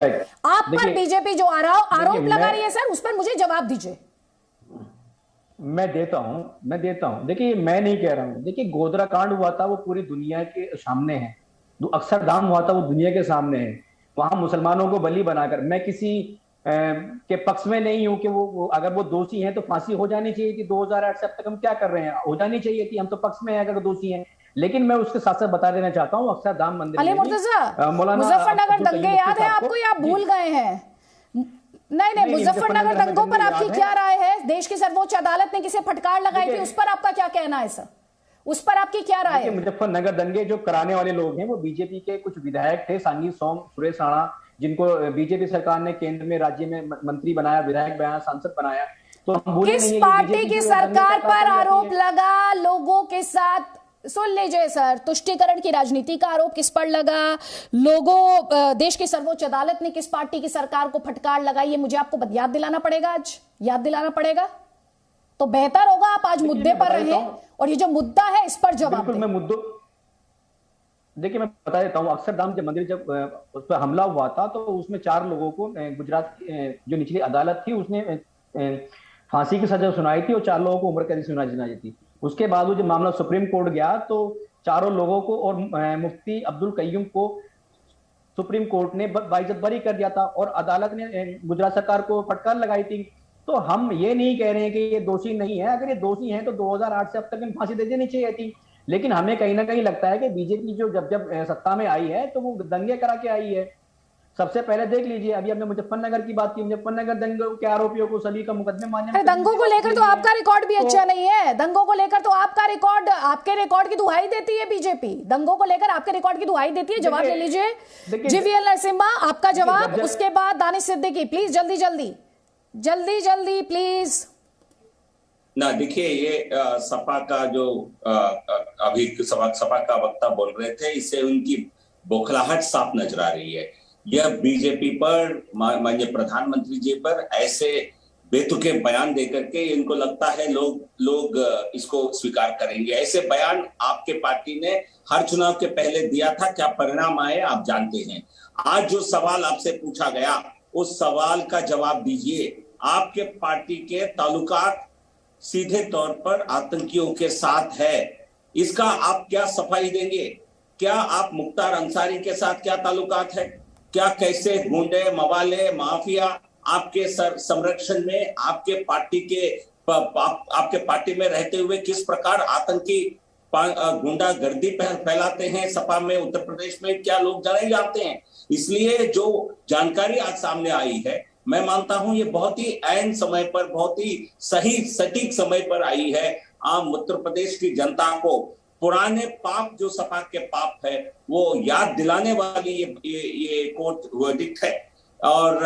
आप पर बीजेपी जो आरोप लगा रही है सर, उस पर मुझे जवाब दीजिए। मैं देता हूं। देखिए, मैं नहीं कह रहा हूं। देखिए, गोधरा कांड हुआ था, वो पूरी दुनिया के सामने है। अक्षरधाम हुआ था, वो दुनिया के सामने है। वहां मुसलमानों को बलि बनाकर, मैं किसी के पक्ष में नहीं हूं कि वो अगर वो दोषी हैं तो फांसी हो जानी चाहिए थी। 2008 से अब तक हम क्या कर रहे हैं, हो जानी चाहिए थी। हम तो पक्ष में हैं अगर दोषी हैं। लेकिन मैं उसके साथ साथ बता देना चाहता हूँ, अक्षरधाम मंदिर अली में भी मुर्तजा, मौलाना मुजफ्फरनगर अब्दुल दंगे कयूम याद है साहब आपको या आप भूल गए हैं? नहीं, मुजफ्फरनगर मुजफ्फरनगर दंगों पर दंगे आपकी याद क्या है। राय है? देश की सर्वोच्च अदालत ने किसे फटकार लगाई थी, उस पर आपका क्या कहना है सर? उस पर आपकी क्या राय है? मुजफ्फरनगर दंगे जो कराने वाले लोग हैं वो बीजेपी के कुछ विधायक थे, सांगी सोम, सुरेश राणा, जिनको बीजेपी सरकार ने केंद्र में, राज्य में मंत्री बनाया, विधायक बनाया, सांसद बनाया। तो हम भूले किस नहीं है, ये पार्टी बीजेपी की जो सरकार पर आरोप है। लगा लोगों के साथ? सुन लीजिए सर, तुष्टीकरण की राजनीति का आरोप किस पर लगा? देश की सर्वोच्च अदालत ने किस पार्टी की सरकार को फटकार लगाई, ये मुझे आपको याद दिलाना पड़ेगा। आज याद दिलाना पड़ेगा, तो बेहतर होगा आप आज मुद्दे पर रहें और ये जो मुद्दा है इस पर जवाब दें। देखिए, मैं बता देता हूं, अक्षरधाम जब मंदिर जब उस पर हमला हुआ था तो उसमें 4 लोगों को गुजरात जो निचली अदालत थी उसने फांसी की सजा सुनाई थी और 4 लोगों को उम्र कैद की सुनाई थी। उसके बाद जब मामला सुप्रीम कोर्ट गया तो चारों लोगों को और मुफ्ती अब्दुल कयूम को सुप्रीम कोर्ट ने बाइज्जत बरी कर दिया था और अदालत ने गुजरात सरकार को फटकार लगाई थी। तो हम ये नहीं कह रहे हैं कि ये दोषी नहीं है। अगर ये दोषी हैं तो 2008 से अब तक फांसी दे देनी चाहिए थी। लेकिन हमें कहीं ना कहीं लगता है कि बीजेपी जो जब सत्ता में आई है तो वो दंगे करा के आई है। सबसे पहले देख लीजिए, अभी हमने मुजफ्फरनगर की बात की, मुजफ्फरनगर दंगों के आरोपियों को सभी का मुकदमे मान्य। दंगों को लेकर तो आपका रिकॉर्ड भी अच्छा नहीं है। दंगों को लेकर तो आपका रिकॉर्ड, आपके रिकॉर्ड की दुहाई देती है बीजेपी। दंगों को लेकर आपके रिकॉर्ड की दुहाई देती है। जवाब ले लीजिए जीवीएल नरसिम्हा, आपका जवाब, उसके बाद दानिश सिद्दीकी। प्लीज जल्दी जल्दी प्लीज। ना देखिए, ये सपा का जो अभी सपा का वक्ता बोल रहे थे, इससे उनकी बौखलाहट साफ नजर आ रही है। यह बीजेपी पर, माननीय प्रधानमंत्री जी पर ऐसे बेतुके बयान देकर के इनको लगता है लोग इसको स्वीकार करेंगे। ऐसे बयान आपके पार्टी ने हर चुनाव के पहले दिया था। क्या परिणाम आए आप जानते हैं। आज जो सवाल आपसे पूछा गया उस सवाल का जवाब दीजिए। आपके पार्टी के ताल्लुकात सीधे तौर पर आतंकियों के साथ है, इसका आप क्या सफाई देंगे? क्या आप मुख्तार अंसारी के साथ क्या ताल्लुकात है? क्या कैसे गुंडे, मवाले, माफिया आपके संरक्षण में, आपके पार्टी में रहते हुए किस प्रकार आतंकी गुंडागर्दी फैलाते हैं सपा में, उत्तर प्रदेश में क्या लोग नहीं जानते हैं। इसलिए जो जानकारी आज सामने आई है, मैं मानता हूं ये बहुत ही ऐन समय पर, बहुत ही सही सटीक समय पर आई है। आम उत्तर प्रदेश की जनता को पुराने पाप, जो सपा के पाप है, वो याद दिलाने वाली ये कोर्ट वर्डिक्ट है। और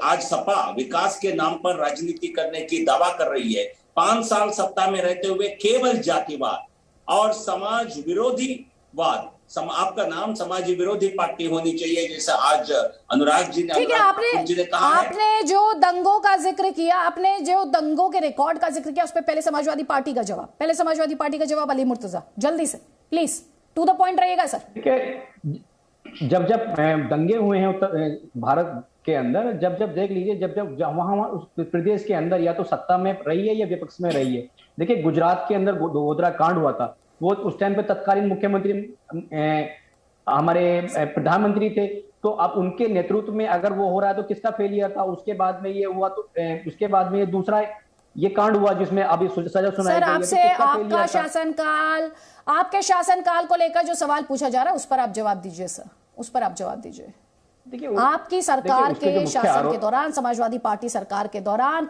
आज सपा विकास के नाम पर राजनीति करने की दावा कर रही है। 5 साल सत्ता में रहते हुए केवल जातिवाद और समाज विरोधी वाद, आपका नाम समाज विरोधी पार्टी होनी चाहिए, जैसा आज अनुराग जी ने कहा। आपने जो दंगों का जिक्र किया, आपने जो दंगों के रिकॉर्ड का जिक्र किया, उस पर पहले समाजवादी पार्टी का जवाब अली मुर्तजा, जल्दी से प्लीज, टू द पॉइंट रहिएगा सर। जब दंगे हुए हैं उत्तर भारत के अंदर, जब देख लीजिए, जब वहां उस प्रदेश के अंदर या तो सत्ता में रही है या विपक्ष में रही है। देखिए, गुजरात के अंदर गोधरा कांड हुआ था, वो उस टाइम पे तत्कालीन मुख्यमंत्री हमारे प्रधानमंत्री थे। तो अब उनके नेतृत्व में अगर वो हो रहा है तो किसका फेलियर था? उसके बाद में ये हुआ, तो उसके बाद में ये दूसरा ये कांड हुआ जिसमें अभी सजा सुनाई गई है। आपसे आपका शासनकाल, आपके शासनकाल को लेकर जो सवाल पूछा जा रहा है उस पर आप जवाब दीजिए सर, उस पर आप जवाब दीजिए। देखिए, आपकी सरकार के शासन के दौरान, समाजवादी पार्टी सरकार के दौरान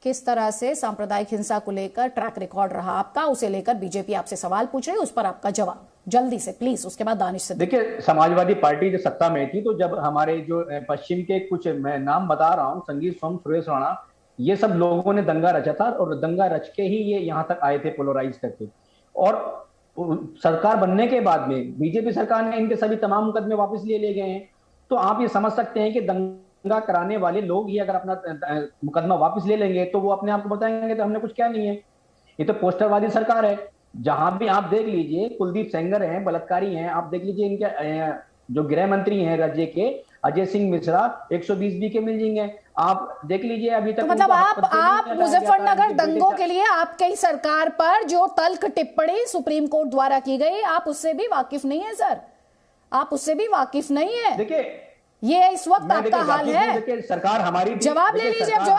किस तरह से सांप्रदायिक हिंसा को लेकर ट्रैक रिकॉर्ड रहा आपका, उसे लेकर बीजेपी आपसे सवाल पूछ रही है, उस पर आपका जवाब जल्दी से प्लीज। उसके बाद दानिश से। देखिए, समाजवादी पार्टी जो सत्ता में थी, तो जब हमारे जो पश्चिम के कुछ, मैं नाम बता रहा हूँ, संगीत सोम, सुरेश राणा, ये सब लोगों ने दंगा रचा था और दंगा रच के ही ये यहाँ तक आए थे, पोलराइज करके। और सरकार बनने के बाद में बीजेपी सरकार ने इनके सभी तमाम मुकदमे वापस ले गए हैं। तो आप ये समझ सकते हैं कि दंगा कराने वाले लोग ही अगर अपना मुकदमा वापस ले लेंगे तो वो अपने आप को बताएंगे तो हमने कुछ क्या नहीं है। ये तो पोस्टरवादी सरकार है। जहां भी आप देख लीजिए, कुलदीप सेंगर हैं, बलात्कारी हैं, आप देख लीजिए इनके जो गृह मंत्री हैं राज्य के अजय सिंह मिश्रा 120 बी के मिल जाएंगे। आप देख लीजिए अभी तक। तो मतलब आप मुजफ्फरनगर दंगों के लिए आपके ही सरकार पर जो तल्ख टिप्पणी सुप्रीम कोर्ट द्वारा की गई, आप उससे भी वाकिफ नहीं है सर, आप उससे भी वाकिफ नहीं है। देखिए ये इस वक्त आपका हाल है। सरकार हमारी जवाब ले लीजिए, अब जवाब